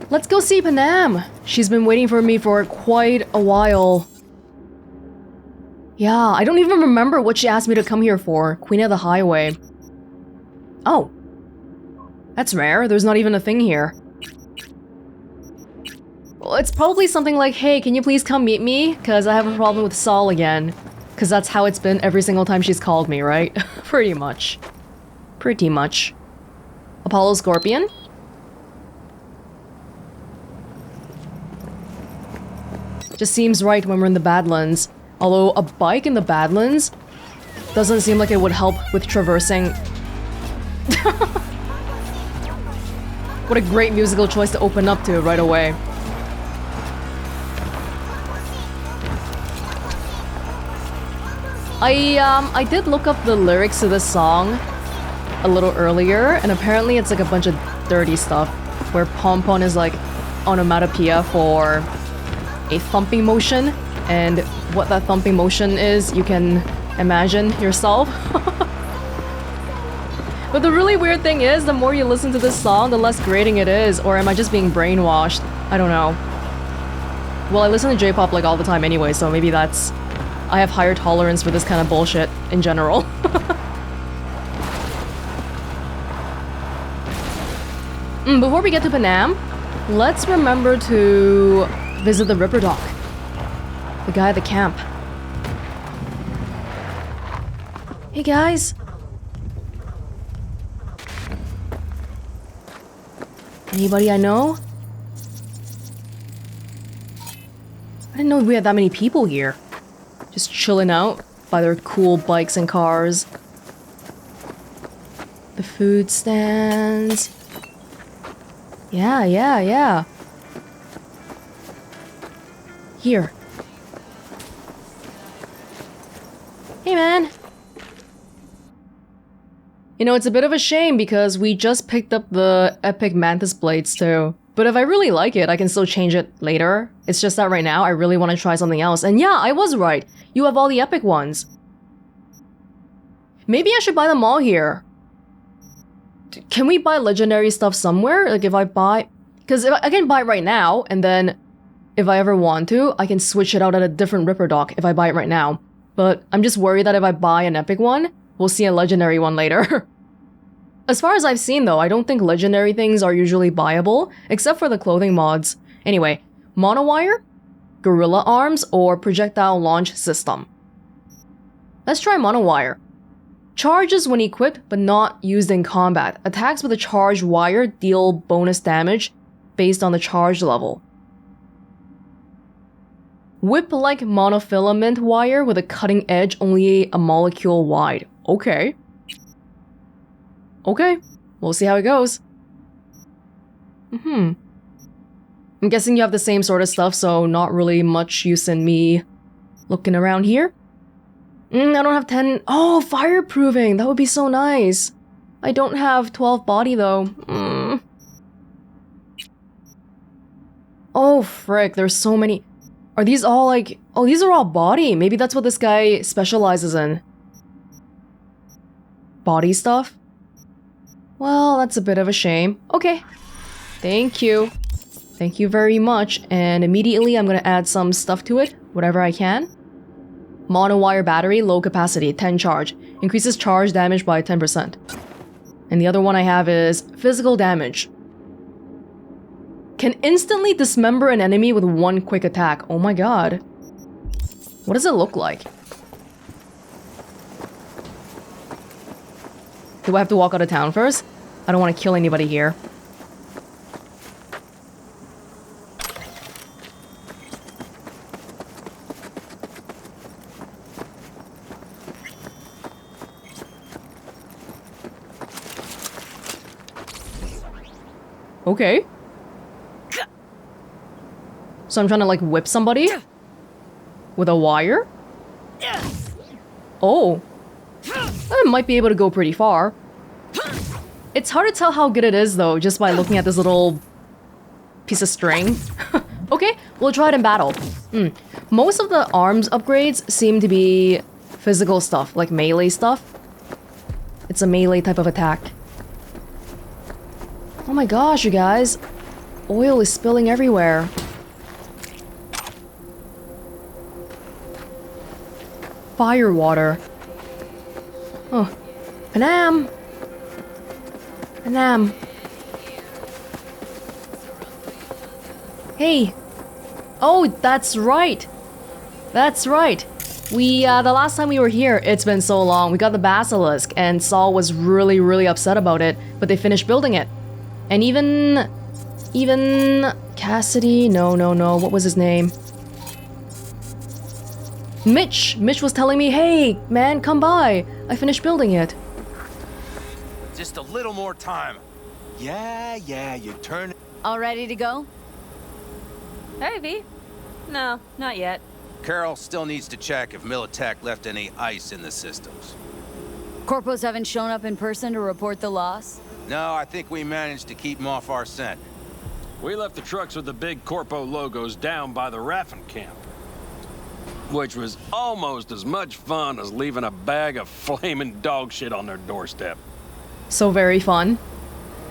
Let's go see Panam. She's been waiting for me for quite a while. Yeah, I don't even remember what she asked me to come here for. Queen of the Highway. Oh. That's rare. There's not even a thing here. Well, it's probably something like, hey, can you please come meet me? Because I have a problem with Saul again. Because that's how it's been every single time she's called me, right? Pretty much. Pretty much. Apollo Scorpion? Just seems right when we're in the Badlands. Although a bike in the Badlands doesn't seem like it would help with traversing. What a great musical choice to open up to right away. I did look up the lyrics to this song a little earlier, and apparently it's like a bunch of dirty stuff where pom-pom is like onomatopoeia for a thumping motion, and what that thumping motion is, you can imagine yourself. But the really weird thing is, the more you listen to this song, the less grating it is, or am I just being brainwashed? I don't know. Well, I listen to J-pop like all the time anyway, so maybe that's... I have higher tolerance for this kind of bullshit in general. Before we get to Panam, let's remember to visit the ripperdoc. The guy at the camp. Hey guys. Anybody I know? I didn't know we had that many people here. Just chilling out by their cool bikes and cars. The food stands. Yeah. Here. Hey, man. You know, it's a bit of a shame because we just picked up the epic mantis blades too. But if I really like it, I can still change it later. It's just that right now, I really want to try something else. And yeah, I was right. You have all the epic ones. Maybe I should buy them all here. Can we buy legendary stuff somewhere? Like if I buy... Because I can buy it right now, and then if I ever want to, I can switch it out at a different ripperdoc if I buy it right now. But I'm just worried that if I buy an epic one, we'll see a legendary one later. As far as I've seen though, I don't think legendary things are usually buyable, except for the clothing mods. Anyway, monowire, gorilla arms, or projectile launch system. Let's try monowire. Charges when equipped, but not used in combat. Attacks with a charged wire deal bonus damage based on the charge level. Whip-like monofilament wire with a cutting edge only a molecule wide. Okay. Okay, we'll see how it goes. I'm guessing you have the same sort of stuff, so not really much use in me looking around here. I don't have 10... Oh, fireproofing! That would be so nice. I don't have 12 body, though. Oh, frick, there's so many... Are these all like... Oh, these are all body. Maybe that's what this guy specializes in. Body stuff? Well, that's a bit of a shame. Okay. Thank you. Thank you very much. And immediately I'm gonna add some stuff to it, whatever I can. Monowire battery, low capacity, 10 charge. Increases charge damage by 10%. And the other one I have is physical damage. Can instantly dismember an enemy with one quick attack. Oh my god. What does it look like? Do I have to walk out of town first? I don't want to kill anybody here. Okay. So I'm trying to like whip somebody? With a wire? Oh. I might be able to go pretty far. It's hard to tell how good it is though, just by looking at this little piece of string. Okay, we'll try it in battle. Most of the arms upgrades seem to be physical stuff, like melee stuff. It's a melee type of attack. Oh my gosh, you guys. Oil is spilling everywhere. Fire water. Oh. Panam! Panam. Hey! Oh, that's right! That's right! The last time we were here, it's been so long, we got the Basilisk, and Saul was really, really upset about it, but they finished building it. And even Cassidy? No, what was his name? Mitch was telling me, hey, man, come by. I finished building it. Just a little more time. Yeah, you turn. All ready to go? Hey, V. No, not yet. Carol still needs to check if militech left any ice in the systems. Corpos haven't shown up in person to report the loss? No, I think we managed to keep them off our scent. We left the trucks with the big Corpo logos down by the Raffin camp, which was almost as much fun as leaving a bag of flaming dog shit on their doorstep. So very fun.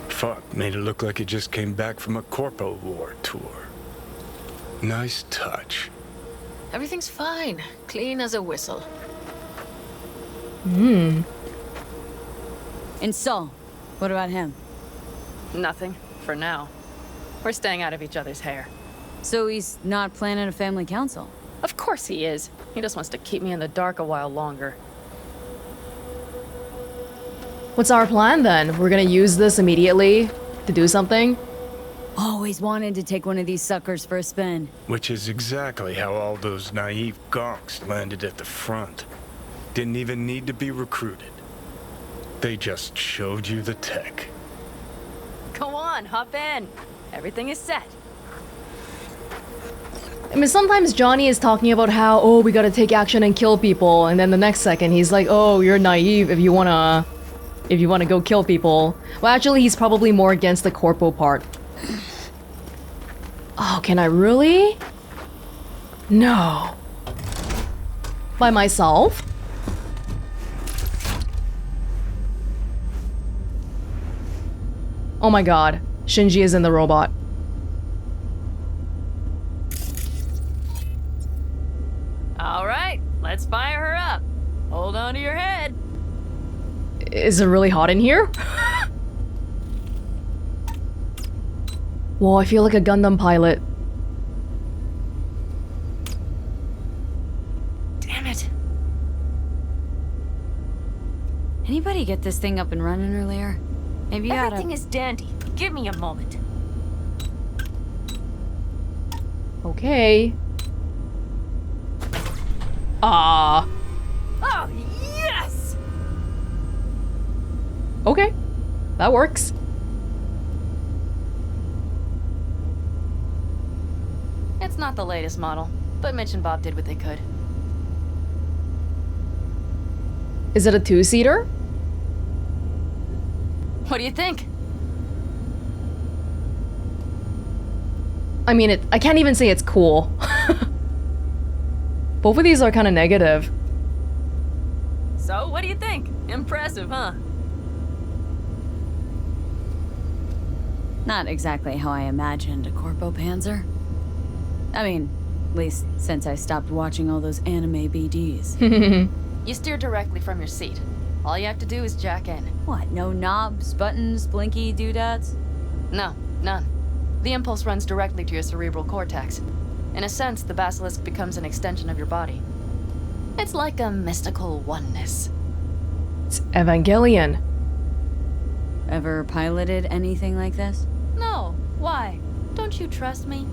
Fuck, made it look like it just came back from a Corpo war tour. Nice touch. Everything's fine. Clean as a whistle. And Saul, what about him? Nothing, for now. We're staying out of each other's hair. So he's not planning a family council? Of course he is. He just wants to keep me in the dark a while longer. What's our plan then? We're gonna use this immediately to do something? Always wanted to take one of these suckers for a spin. Which is exactly how all those naive gonks landed at the front. Didn't even need to be recruited. They just showed you the tech. Go on, hop in. Everything is set. I mean, sometimes Johnny is talking about how, oh, we gotta take action and kill people, and then the next second he's like, oh, you're naive if you wanna go kill people. Well, actually, he's probably more against the Corpo part. Oh, can I really? No. By myself? Oh my god. Shinji is in the robot. All right, let's fire her up. Hold on to your head. Is it really hot in here? Whoa, I feel like a Gundam pilot. Damn it. Anybody get this thing up and running earlier? Maybe you Everything is dandy. Give me a moment. Okay. Ah. Oh, yes! Okay. That works. It's not the latest model, but Mitch and Bob did what they could. Is it a two-seater? What do you think? I mean, I can't even say it's cool. Both of these are kind of negative. So, what do you think? Impressive, huh? Not exactly how I imagined a Corpo Panzer. I mean, at least since I stopped watching all those anime BDs. You steer directly from your seat. All you have to do is jack in. What, no knobs, buttons, blinky doodads? No, none. The impulse runs directly to your cerebral cortex. In a sense, the Basilisk becomes an extension of your body. It's like a mystical oneness. It's Evangelion. Ever piloted anything like this? No, why? Don't you trust me?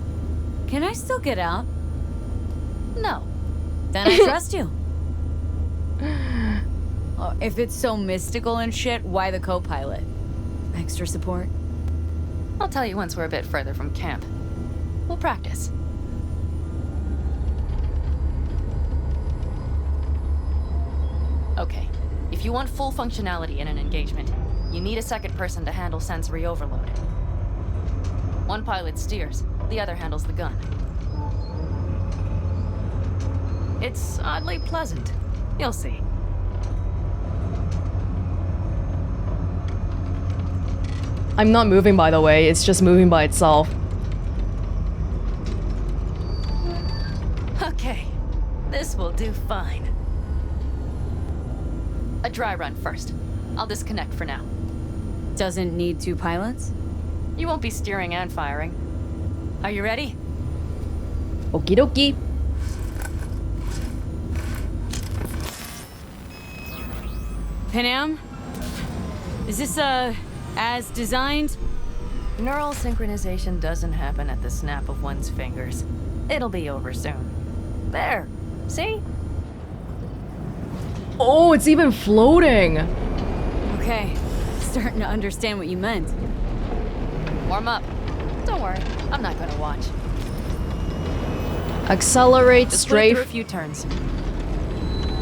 Can I still get out? No. Then I trust you. Oh, if it's so mystical and shit, why the co-pilot? Extra support? I'll tell you once we're a bit further from camp. We'll practice. Okay, if you want full functionality in an engagement, you need a second person to handle sensory overload. One pilot steers, the other handles the gun. It's oddly pleasant. You'll see. I'm not moving, by the way. It's just moving by itself. This will do fine. A dry run first. I'll disconnect for now. Doesn't need 2 pilots? You won't be steering and firing. Are you ready? Okie dokie. Panam? Is this, as designed? Neural synchronization doesn't happen at the snap of one's fingers. It'll be over soon. There. See? Oh, it's even floating. Okay, starting to understand what you meant. Warm up. Don't worry, I'm not gonna watch. Accelerate, Just float strafe. through a few turns.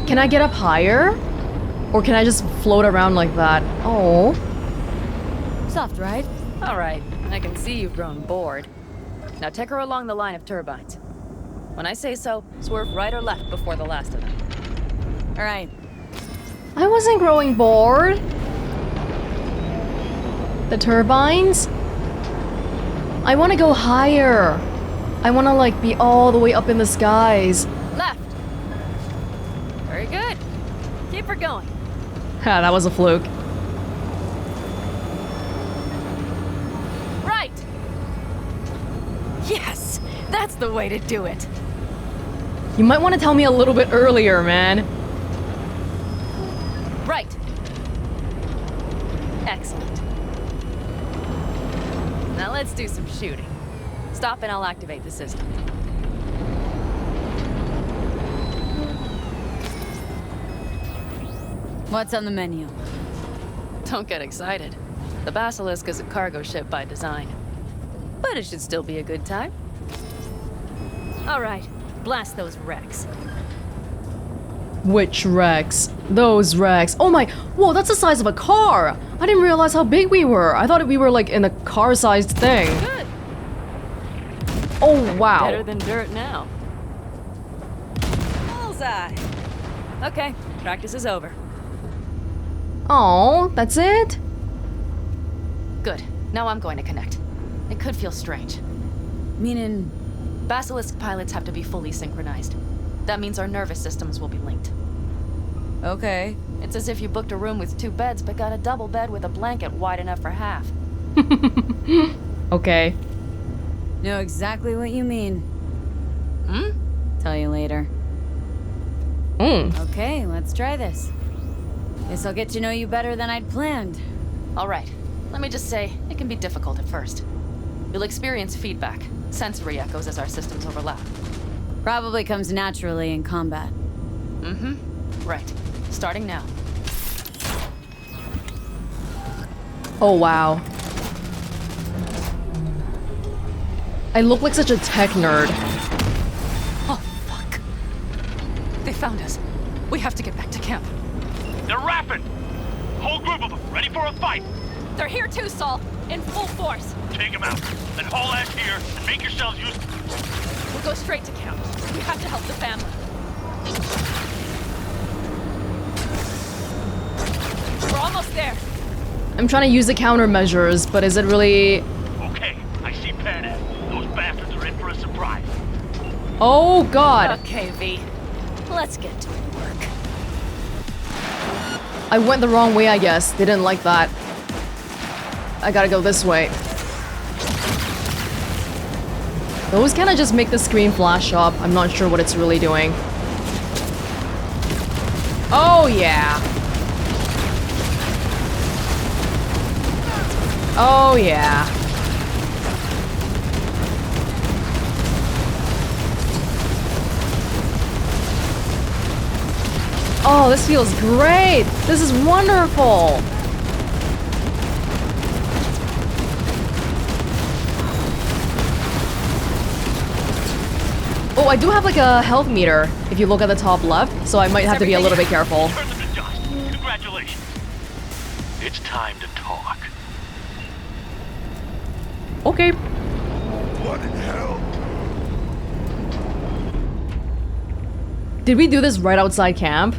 Can I get up higher? Or can I just float around like that? Oh. Soft ride. All right, I can see you've grown bored. Now take her along the line of turbines. When I say so, swerve right or left before the last of them. All right. I wasn't growing bored. The turbines? I want to go higher. I want to like be all the way up in the skies. Left. Very good. Keep her going. Ha, that was a fluke. Right. Yes, that's the way to do it. You might want to tell me a little bit earlier, man. Right. Excellent. Now let's do some shooting. Stop and I'll activate the system. What's on the menu? Don't get excited. The Basilisk is a cargo ship by design. But it should still be a good time. All right, blast those wrecks. Which wrecks? Those wrecks. Oh my, whoa, that's the size of a car. I didn't realize how big we were. I thought we were like in a car-sized thing. Good. Oh, wow. Better than dirt now. Bullseye. Okay, practice is over. Oh, that's it? Good. Now I'm going to connect. It could feel strange. Meaning, Basilisk pilots have to be fully synchronized. That means our nervous systems will be linked. okay. It's as if you booked a room with 2 beds but got a double bed with a blanket wide enough for half. Okay. Know exactly what you mean. Hmm? Tell you later. Okay, let's try this. Guess I'll get to know you better than I'd planned. All right. Let me just say, it can be difficult at first. You'll experience feedback, sensory echoes as our systems overlap. Probably comes naturally in combat. Mm-hmm. Right. Starting now. Oh, wow. I look like such a tech nerd. Oh, fuck. They found us. We have to get back to camp. They're rapid! Whole group of them, ready for a fight! They're here too, Saul. In full force. Take them out, then haul ass here and make yourselves useful. We'll go straight to camp. We have to help the family. We're almost there. I'm trying to use the countermeasures, but is it really... Okay, I see panam. Those bastards are in for a surprise. Oh, God. Okay, V. Let's get to work. I went the wrong way, I guess. They didn't like that. I gotta go this way. Those kind of just make the screen flash up. I'm not sure what it's really doing. Oh, yeah. Oh, yeah. Oh, this feels great. This is wonderful. Oh, I do have like a health meter if you look at the top left, so I might have to be a little bit careful. Turn them to dust. Congratulations. It's time to talk. Okay. What in hell? Did we do this right outside camp?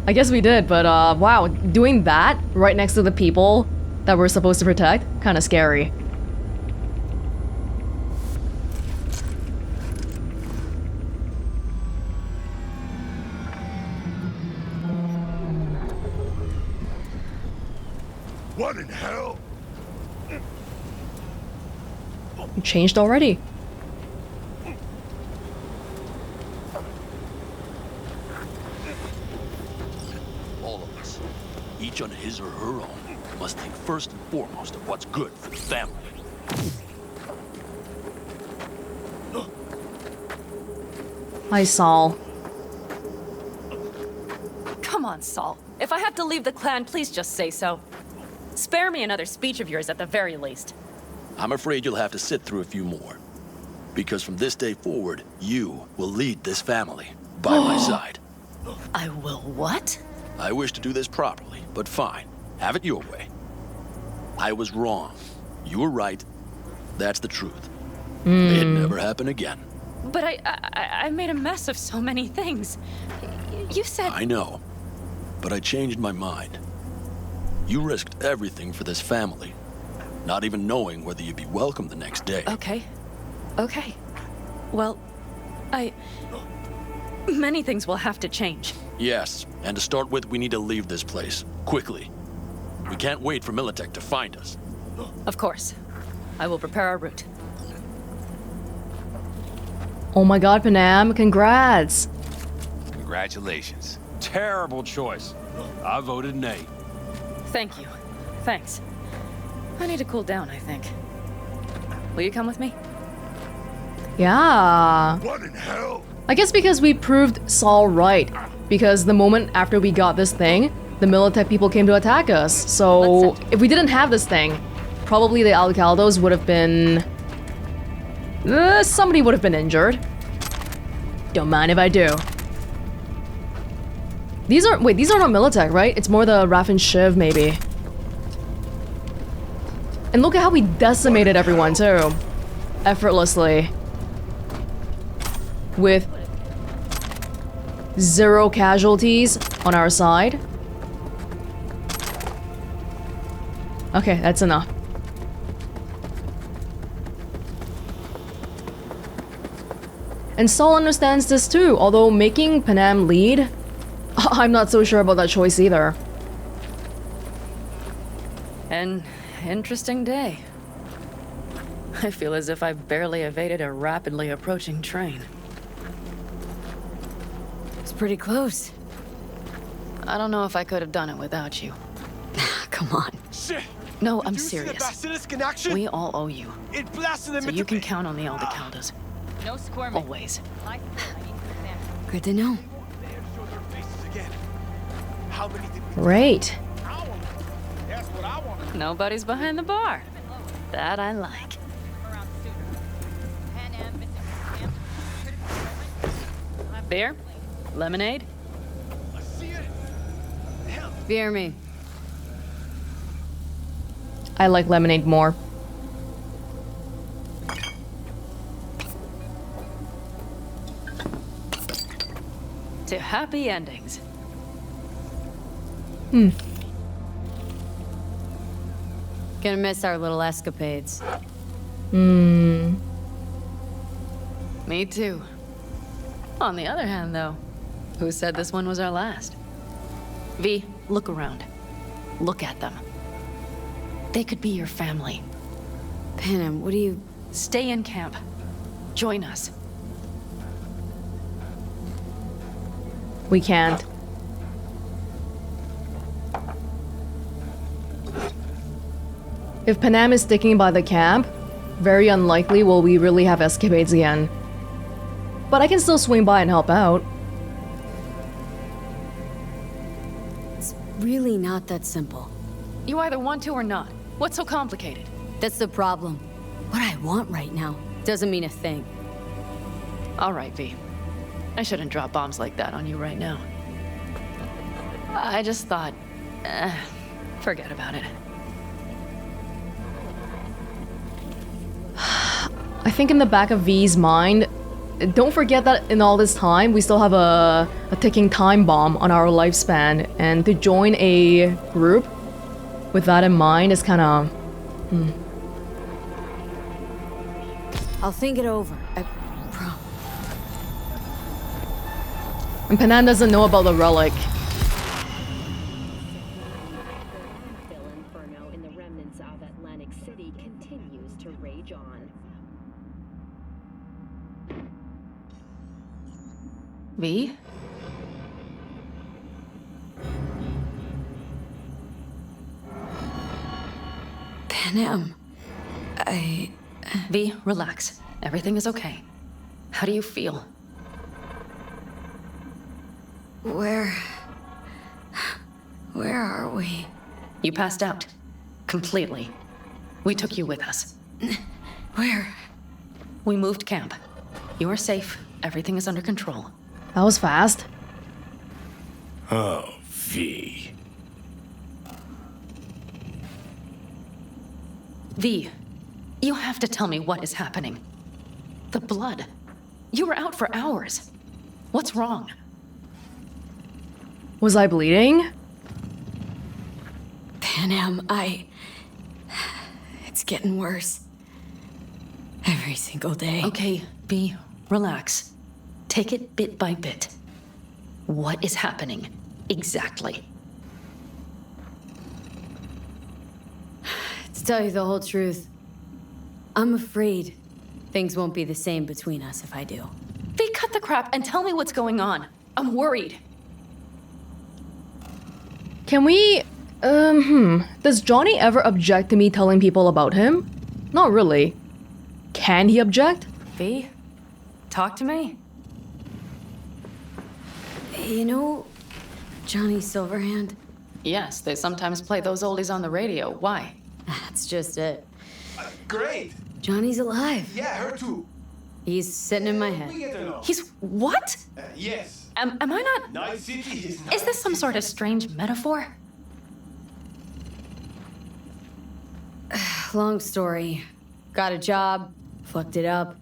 I guess we did, but wow, doing that right next to the people that we're supposed to protect, kind of scary. What in hell? You changed already. All of us, each on his or her own, must think first and foremost of what's good for the family. Hi, Saul. Come on, Saul. If I have to leave the clan, please just say so. Spare me another speech of yours at the very least. I'm afraid you'll have to sit through a few more. Because from this day forward, you will lead this family by my side. I will what? I wish to do this properly, but fine. Have it your way. I was wrong. You were right. That's the truth. May it never happen again. But I made a mess of so many things. You said... I know. But I changed my mind. You risked everything for this family, not even knowing whether you'd be welcome the next day. Okay. Okay. Well, many things will have to change. Yes, and to start with, we need to leave this place, quickly. We can't wait for Militech to find us. Of course. I will prepare our route. Oh my god, Panam, congrats! Congratulations. Terrible choice. I voted nay. Thank you. Thanks. I need to cool down, I think. Will you come with me? Yeah. What in hell? I guess because we proved Saul right. Because the moment after we got this thing, the Militech people came to attack us. So if we didn't have this thing, probably the Aldecaldos would have been... somebody would have been injured. Don't mind if I do. These are not Militech, right? It's more the Raffen Shiv, maybe. And look at how we decimated everyone, too. Effortlessly. With 0 casualties on our side. Okay, that's enough. And Saul understands this too, although making Panam lead, I'm not so sure about that choice either. An interesting day. I feel as if I've barely evaded a rapidly approaching train. It's pretty close. I don't know if I could have done it without you. Come on. Shit! No, Did I'm you see the serious. Basilisk in action? We all owe you. It blasted them So into you can count on the Aldecaldos. No squirming. Always. Good to know. Show their faces again. How many did we... Great. That's what I want to... Nobody's behind the bar. That I like. Beer? Lemonade? I see it. Hell, Fear me. I like lemonade more. To happy endings. Gonna miss our little escapades. Me too. On the other hand, though, who said this one was our last? V, look around. Look at them. They could be your family. Panam, what do you... Stay in camp. Join us. We can't. If Panam is sticking by the camp, very unlikely will we really have escapades again. But I can still swing by and help out. It's really not that simple. You either want to or not. What's so complicated? That's the problem. What I want right now doesn't mean a thing. All right, V. I shouldn't drop bombs like that on you right now. I just thought, forget about it. I think in the back of V's mind, don't forget that in all this time, we still have a ticking time bomb on our lifespan, and to join a group with that in mind is kind of... I'll think it over. I promise. And Panam doesn't know about the relic. V? Panam. V, relax. Everything is okay. How do you feel? Where are we? You passed out. Completely. We took you with us. Where? We moved camp. You are safe. Everything is under control. That was fast. Oh, V. V, you have to tell me what is happening. The blood. You were out for hours. What's wrong? Was I bleeding? Panam, it's getting worse. Every single day. Okay, V, relax. Take it bit by bit. What is happening? Exactly. To tell you the whole truth, I'm afraid things won't be the same between us if I do. V, cut the crap and tell me what's going on. I'm worried. Can we... Does Johnny ever object to me telling people about him? Not really. Can he object? V, talk to me. You know Johnny Silverhand? Yes, they sometimes play those oldies on the radio. Why? That's just it. Great. Johnny's alive. Yeah, her too. He's sitting in my head. get along. He's what? Yes. Am I not... Night City is Is this some sort of strange metaphor? Long story. Got a job, fucked it up.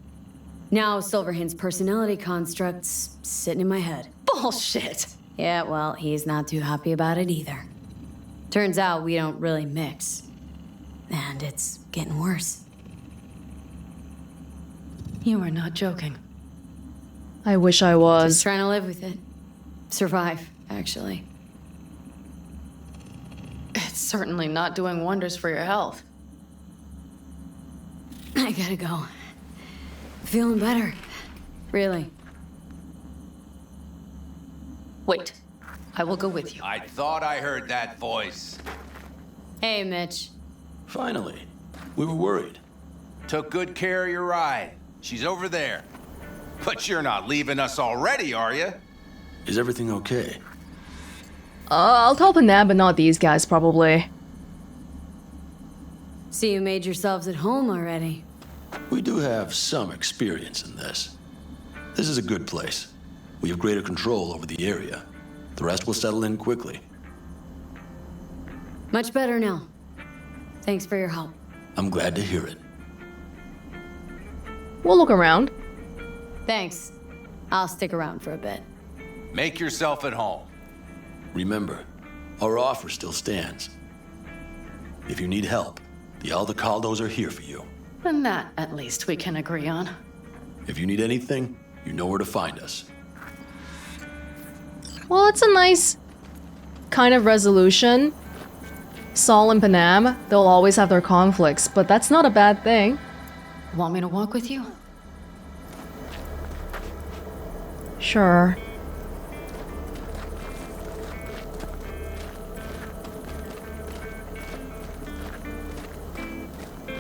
Now Silverhand's personality construct's sitting in my head. Bullshit. Yeah, well, he's not too happy about it either. Turns out we don't really mix. And it's getting worse. You are not joking. I wish I Just was. trying to live with it. Survive, actually. It's certainly not doing wonders for your health. I gotta go. Feeling better. Really. Wait. I will go with you. I thought I heard that voice. Hey, Mitch. Finally. We were worried. Took good care of your ride. She's over there. But you're not leaving us already, are you? Is everything okay? I'll tell Panam, but not these guys, probably. See, you made yourselves at home already. We do have some experience in this. This is a good place. We have greater control over the area. The rest will settle in quickly. Much better now. Thanks for your help. I'm glad to hear it. We'll look around. Thanks. I'll stick around for a bit. Make yourself at home. Remember, our offer still stands. If you need help, the Aldecaldos are here for you. And that, at least, we can agree on. If you need anything, you know where to find us. Well, it's a nice kind of resolution. Saul and Panam, they'll always have their conflicts, but that's not a bad thing. Want me to walk with you? Sure.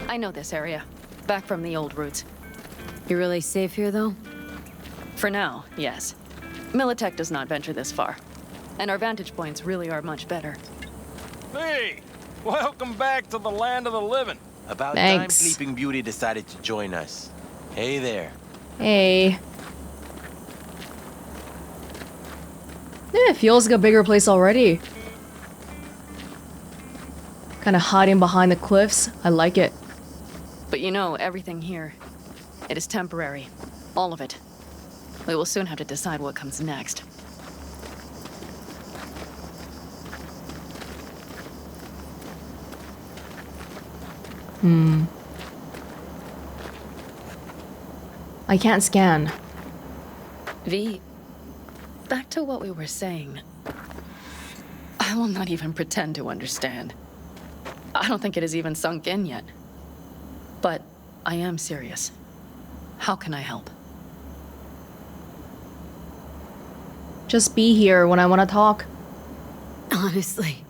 I know this area. Back from the old routes. You're really safe here, though? For now, yes. Militech does not venture this far. And our vantage points really are much better. Hey, welcome back to the land of the living. About Thanks. time Sleeping Beauty decided to join us. Hey there. Hey. Yeah, it feels like a bigger place already. Kind of hiding behind the cliffs. I like it. But you know, everything here, it is temporary. All of it. We will soon have to decide what comes next. I can't scan. V, back to what we were saying. I will not even pretend to understand. I don't think it has even sunk in yet. But I am serious. How can I help? Just be here when I want to talk. Honestly,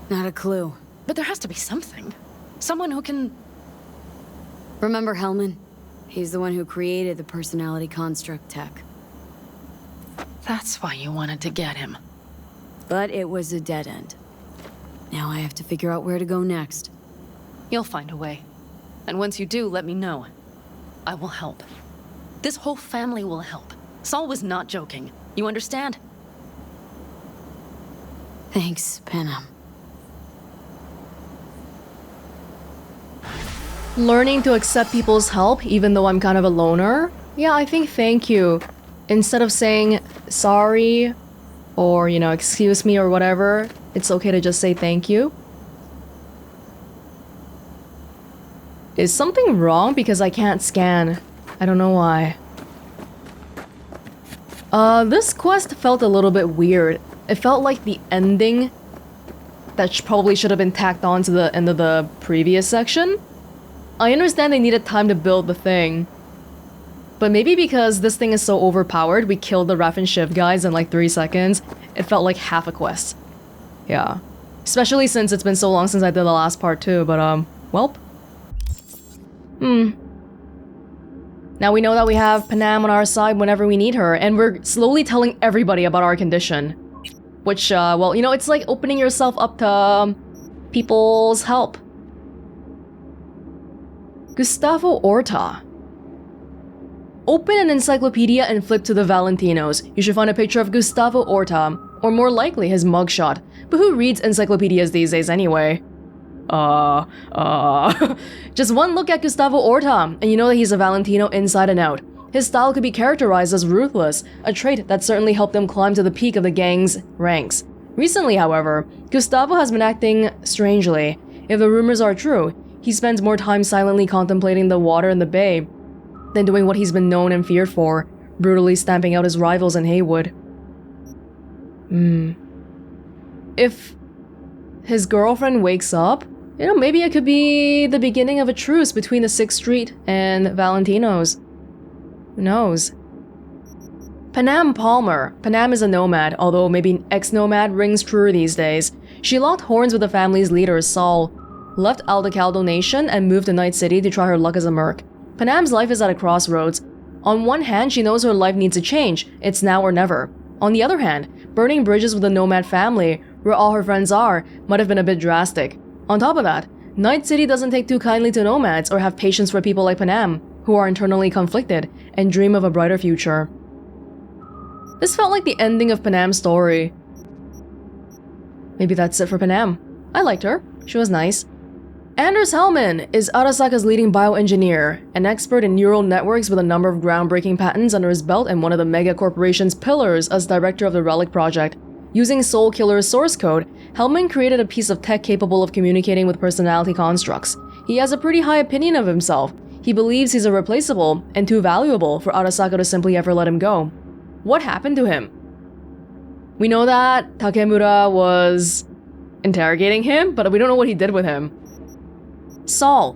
not a clue. But there has to be something. Someone who can... Remember Hellman? He's the one who created the personality construct tech. That's why you wanted to get him. But it was a dead end. Now I have to figure out where to go next. You'll find a way. And once you do, let me know. I will help. This whole family will help. Saul was not joking. You understand? Thanks, Panam. Learning to accept people's help, even though I'm kind of a loner? Yeah, I think thank you. Instead of saying sorry, or, you know, excuse me or whatever, it's okay to just say thank you. Is something wrong because I can't scan? I don't know why. This quest felt a little bit weird. It felt like the ending that probably should have been tacked on to the end of the previous section. I understand they needed time to build the thing. But maybe because this thing is so overpowered, we killed the Ref and Shiv guys in like 3 seconds. It felt like half a quest. Yeah. Especially since it's been so long since I did the last part too, but welp. Now we know that we have Panam on our side whenever we need her, and we're slowly telling everybody about our condition. Which, well, you know, it's like opening yourself up to people's help. Gustavo Orta. Open an encyclopedia and flip to the Valentinos. You should find a picture of Gustavo Orta, or more likely his mugshot. But who reads encyclopedias these days anyway? Just one look at Gustavo Orta, and you know that he's a Valentino inside and out. His style could be characterized as ruthless, a trait that certainly helped him climb to the peak of the gang's ranks. Recently, however, Gustavo has been acting strangely. If the rumors are true, he spends more time silently contemplating the water in the bay than doing what he's been known and feared for, brutally stamping out his rivals in Haywood. If his girlfriend wakes up, you know, maybe it could be the beginning of a truce between the 6th Street and Valentinos. Who knows? Panam Palmer. Panam is a nomad, although maybe ex-nomad rings truer these days. She locked horns with the family's leader, Saul, left Aldecaldo Nation, and moved to Night City to try her luck as a merc. Panam's life is at a crossroads. On one hand, she knows her life needs a change. It's now or never. On the other hand, burning bridges with the nomad family, where all her friends are, might have been a bit drastic. On top of that, Night City doesn't take too kindly to nomads or have patience for people like Panam, who are internally conflicted and dream of a brighter future. This felt like the ending of Panam's story. Maybe that's it for Panam. I liked her. She was nice. Anders Hellman is Arasaka's leading bioengineer, an expert in neural networks with a number of groundbreaking patents under his belt and one of the mega corporation's pillars as director of the Relic project. Using Soul Killer's source code, Hellman created a piece of tech capable of communicating with personality constructs. He has a pretty high opinion of himself. He believes he's irreplaceable and too valuable for Arasaka to simply ever let him go. What happened to him? We know that Takemura was interrogating him, but we don't know what he did with him. Saul.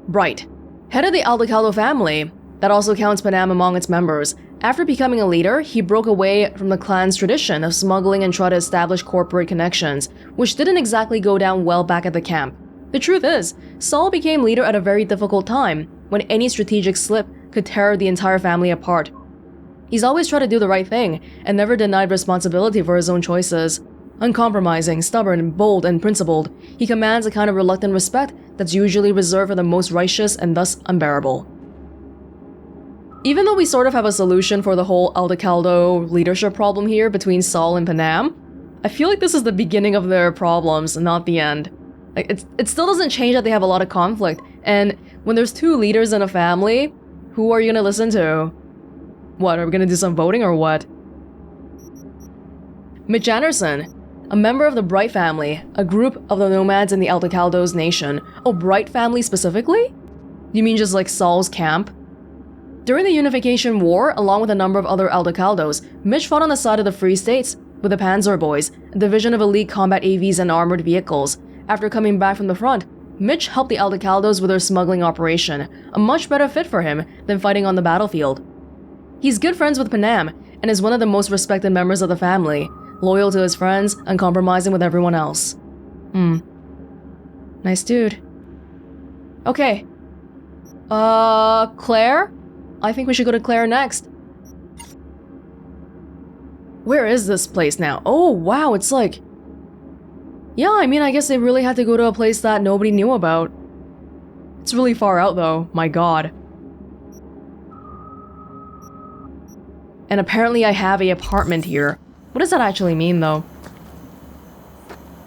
Bright. Head of the Aldecaldo family. That also counts Panam among its members. After becoming a leader, he broke away from the clan's tradition of smuggling and tried to establish corporate connections, which didn't exactly go down well back at the camp. The truth is, Saul became leader at a very difficult time, when any strategic slip could tear the entire family apart. He's always tried to do the right thing, and never denied responsibility for his own choices. Uncompromising, stubborn, bold, and principled, he commands a kind of reluctant respect that's usually reserved for the most righteous and thus unbearable. Even though we sort of have a solution for the whole Aldecaldo leadership problem here between Saul and Panam, I feel like this is the beginning of their problems, not the end. Like, it still doesn't change that they have a lot of conflict, and when there's 2 leaders in a family, who are you gonna listen to? What, are we gonna do some voting or what? Mitch Anderson, a member of the Bright family, a group of the nomads in the Aldecaldos nation. Oh, Bright family specifically? You mean just like Saul's camp? During the Unification War, along with a number of other Aldecaldos, Mitch fought on the side of the Free States with the Panzer Boys, a division of elite combat AVs and armored vehicles. After coming back from the front, Mitch helped the Aldecaldos with their smuggling operation, a much better fit for him than fighting on the battlefield. He's good friends with Panam, and is one of the most respected members of the family, loyal to his friends, uncompromising with everyone else. Nice dude. Okay. Claire? I think we should go to Claire next. Where is this place now? Oh, wow, it's like... Yeah, I mean, I guess they really had to go to a place that nobody knew about. It's really far out, though. My god. And apparently I have an apartment here. What does that actually mean, though?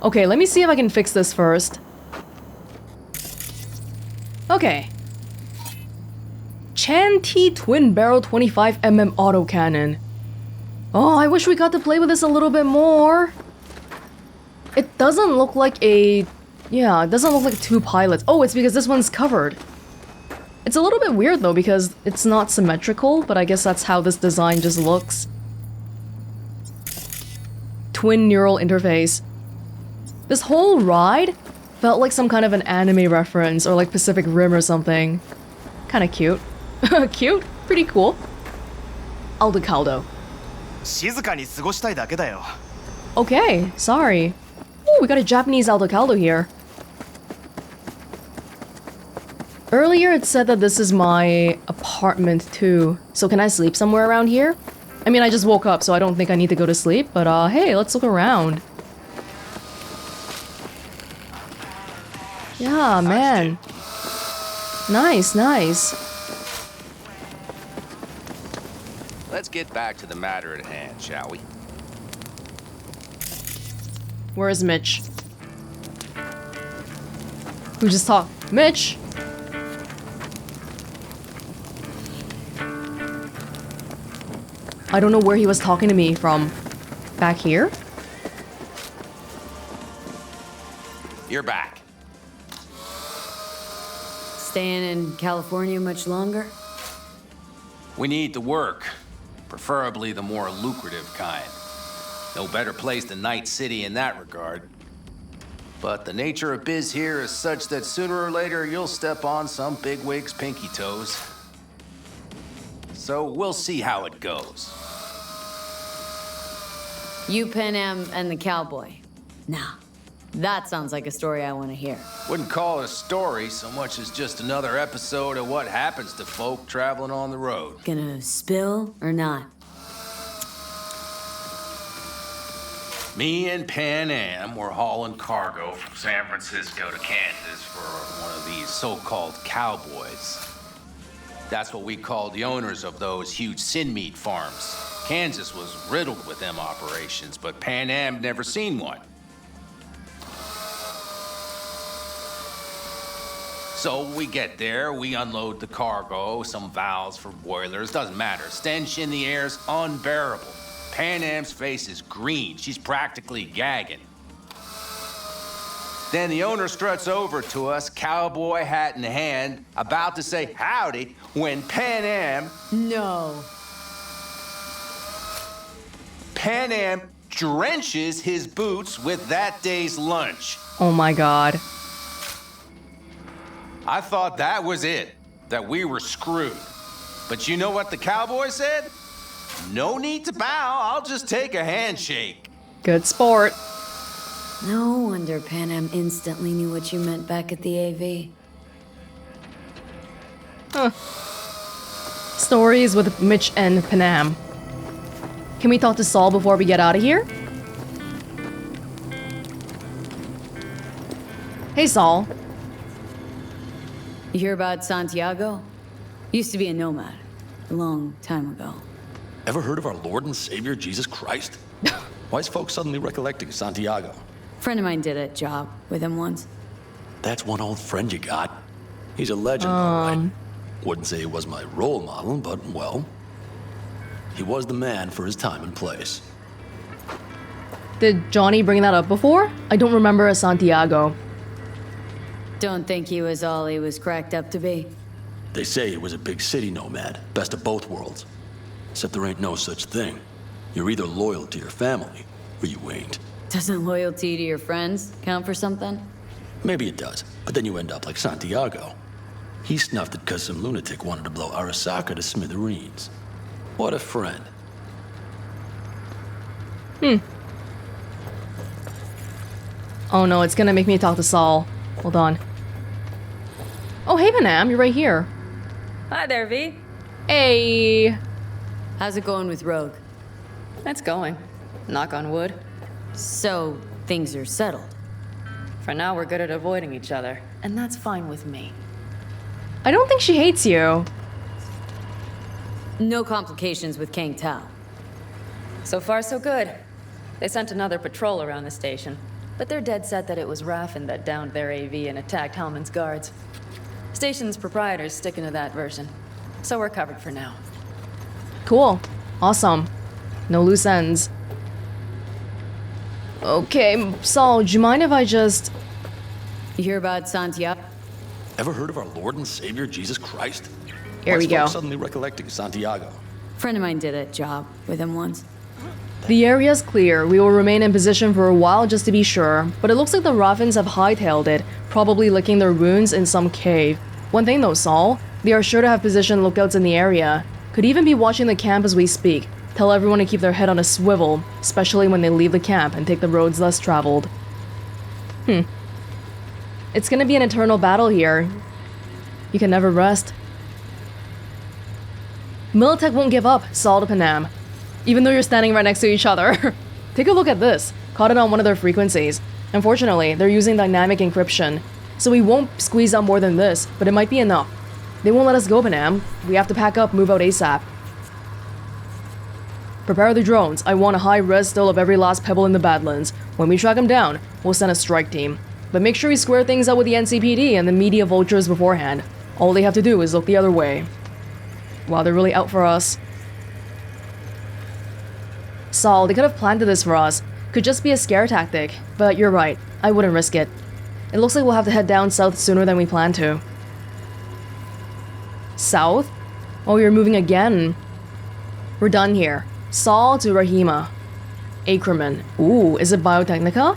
Okay, let me see if I can fix this first. Okay. Chanty Twin Barrel 25mm autocannon. Oh, I wish we got to play with this a little bit more. It doesn't look like a... Yeah, it doesn't look like two pilots. Oh, it's because this one's covered. It's a little bit weird though because it's not symmetrical, but I guess that's how this design just looks. Twin neural interface. This whole ride felt like some kind of an anime reference or like Pacific Rim or something. Kinda cute. Cute? Pretty cool. Aldecaldo. Okay, sorry. Ooh, we got a Japanese Aldecaldo here. Earlier it said that this is my apartment too. So can I sleep somewhere around here? I mean, I just woke up, so I don't think I need to go to sleep, but hey, let's look around. Yeah, man. Nice, nice. Let's get back to the matter at hand, shall we? Where's Mitch? Who just talked? Mitch! I don't know where he was talking to me from. Back here? You're back. Staying in California much longer? We need the work. Preferably the more lucrative kind. No better place than Night City in that regard. But the nature of biz here is such that sooner or later you'll step on some bigwig's pinky toes. So we'll see how it goes. You, Panam, and the cowboy. Now, that sounds like a story I want to hear. Wouldn't call it a story so much as just another episode of what happens to folk traveling on the road. Gonna spill or not? Me and Panam were hauling cargo from San Francisco to Kansas for one of these so-called cowboys. That's what we called the owners of those huge sin meat farms. Kansas was riddled with them operations, but Panam never seen one. So we get there, we unload the cargo, some valves for boilers, doesn't matter. Stench in the air's unbearable. Panam's face is green, she's practically gagging. Then the owner struts over to us, cowboy hat in hand, about to say howdy, when Panam... No. Panam drenches his boots with that day's lunch. Oh my god. I thought that was it, that we were screwed. But you know what the cowboy said? No need to bow, I'll just take a handshake. Good sport. No wonder Panam instantly knew what you meant back at the AV. Huh. Stories with Mitch and Panam. Can we talk to Saul before we get out of here? Hey, Saul. You hear about Santiago? Used to be a nomad. A long time ago. Ever heard of our Lord and Savior, Jesus Christ? Why is folks suddenly recollecting Santiago? Friend of mine did a job with him once. That's one old friend you got. He's a legend, all right. Wouldn't say he was my role model, but, well, he was the man for his time and place. Did Johnny bring that up before? I don't remember a Santiago. Don't think he was all he was cracked up to be. They say he was a big city nomad, best of both worlds. Except there ain't no such thing. You're either loyal to your family, or you ain't. Doesn't loyalty to your friends count for something? Maybe it does, but then you end up like Santiago. He snuffed it because some lunatic wanted to blow Arasaka to smithereens. What a friend. Oh no, it's gonna make me talk to Saul. Hold on. Oh, hey, Panam, you're right here. Hi there, V. Hey. How's it going with Rogue? It's going. Knock on wood. So, things are settled. For now, we're good at avoiding each other, and that's fine with me. I don't think she hates you. No complications with Kang Tao. So far, so good. They sent another patrol around the station, but they're dead set that it was Raffen that downed their AV and attacked Hellman's guards. Station's proprietor's sticking to that version, so we're covered for now. Cool. Awesome. No loose ends. Okay, Saul, do you mind if I just... You hear about Santiago? Ever heard of our Lord and Savior, Jesus Christ? Here we go. Suddenly recollecting Santiago. Friend of mine did a job with him once. The area's clear. We will remain in position for a while just to be sure, but it looks like the Raffens have hightailed it, probably licking their wounds in some cave. One thing though, Saul, they are sure to have positioned lookouts in the area. Could even be watching the camp as we speak. Tell everyone to keep their head on a swivel, especially when they leave the camp and take the roads less traveled. It's gonna be an eternal battle here. You can never rest. Militech won't give up, Saul to Panam. Even though you're standing right next to each other. Take a look at this. Caught it on one of their frequencies. Unfortunately, they're using dynamic encryption. So we won't squeeze out more than this, but it might be enough. They won't let us go, Panam. We have to pack up, move out ASAP. Prepare the drones. I want a high res still of every last pebble in the Badlands. When we track them down, we'll send a strike team. But make sure we square things out with the NCPD and the media vultures beforehand. All they have to do is look the other way. Wow, they're really out for us. Saul, they could have planted this for us. Could just be a scare tactic. But you're right. I wouldn't risk it. It looks like we'll have to head down south sooner than we planned to. South? Oh, you're moving again. We're done here. Saul to Rahima. Ackerman. Ooh, is it Biotechnica?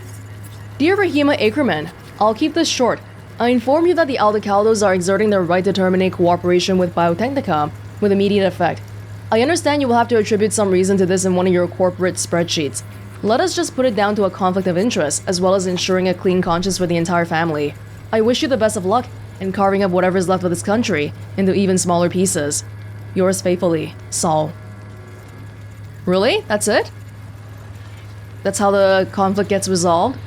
Dear Rahima Ackerman, I'll keep this short. I inform you that the Aldecaldos are exerting their right to terminate cooperation with Biotechnica with immediate effect. I understand you will have to attribute some reason to this in one of your corporate spreadsheets. Let us just put it down to a conflict of interest, as well as ensuring a clean conscience for the entire family. I wish you the best of luck in carving up whatever is left of this country into even smaller pieces. Yours faithfully, Saul. Really? That's it? That's how the conflict gets resolved?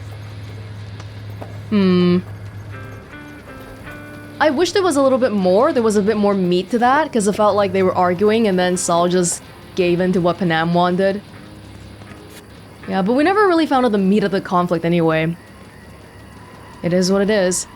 I wish there was a little bit more. There was a bit more meat to that, because it felt like they were arguing and then Saul just gave in to what Panam wanted. Yeah, but we never really found out the meat of the conflict anyway. It is what it is.